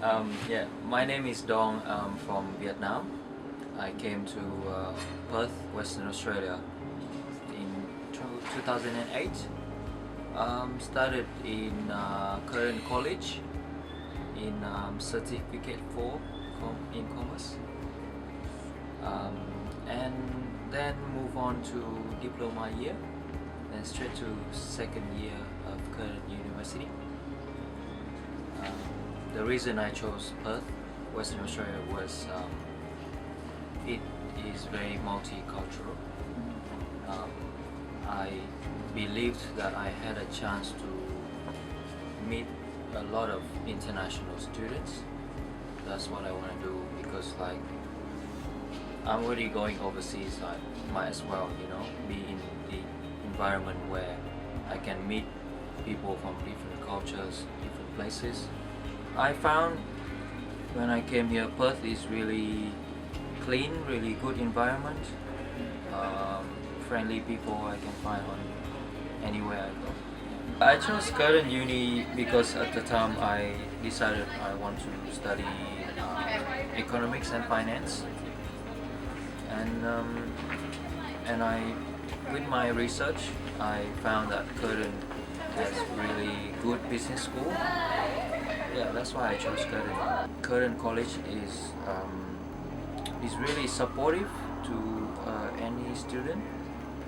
Yeah, my name is Dong. I'm from Vietnam. I came to Perth, Western Australia in 2008. Started in Curtin College in Certificate 4 in Commerce, and then move on to diploma year, then straight to second year of Curtin University. The reason I chose Perth, Western Australia was it is very multicultural. I believed that I had a chance to meet a lot of international students. That's what I want to do because I'm already going overseas. I might as well, be in the environment where I can meet people from different cultures, different places. I found when I came here, Perth is really clean, really good environment, friendly people I can find on anywhere I go. I chose Curtin Uni because at the time I decided I want to study economics and finance, and with my research, I found that Curtin has really good business school. Yeah, that's why I chose Curtin. Curtin College is really supportive to any student.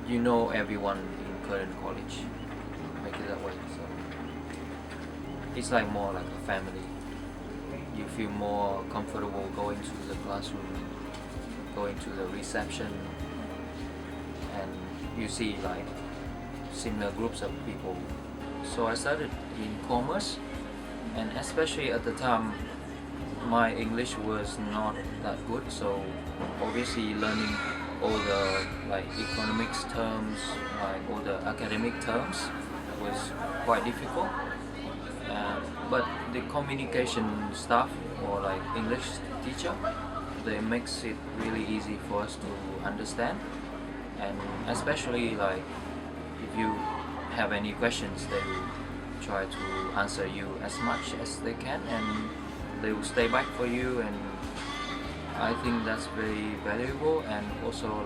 You know everyone in Curtin College, make it that way. So it's more like a family. You feel more comfortable going to the classroom, going to the reception, and you see similar groups of people. So I started in commerce, and especially at the time my English was not that good, so obviously learning all the economics terms, all the academic terms was quite difficult. But the communication staff or English teacher, they makes it really easy for us to understand, and especially if you have any questions, they will try to answer you as much as they can, and they will stay back for you, and I think that's very valuable. And also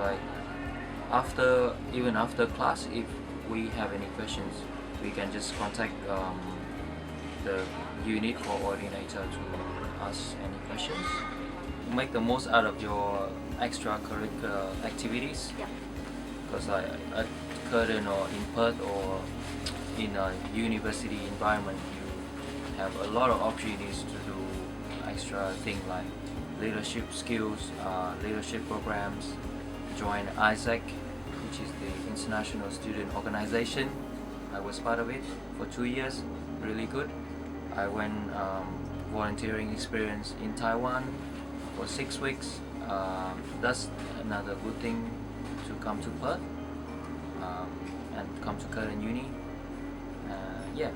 even after class, if we have any questions, we can just contact the unit coordinator to ask any questions. Make the most out of your extracurricular activities, because at Curtin or in Perth or in a university environment, you have a lot of opportunities to do extra things like leadership skills, leadership programs. Join ISAC, which is the International Student Organization. I was part of it for 2 years, really good. I went volunteering experience in Taiwan for 6 weeks. That's another good thing to come to Perth and come to Curtin Uni. Yeah.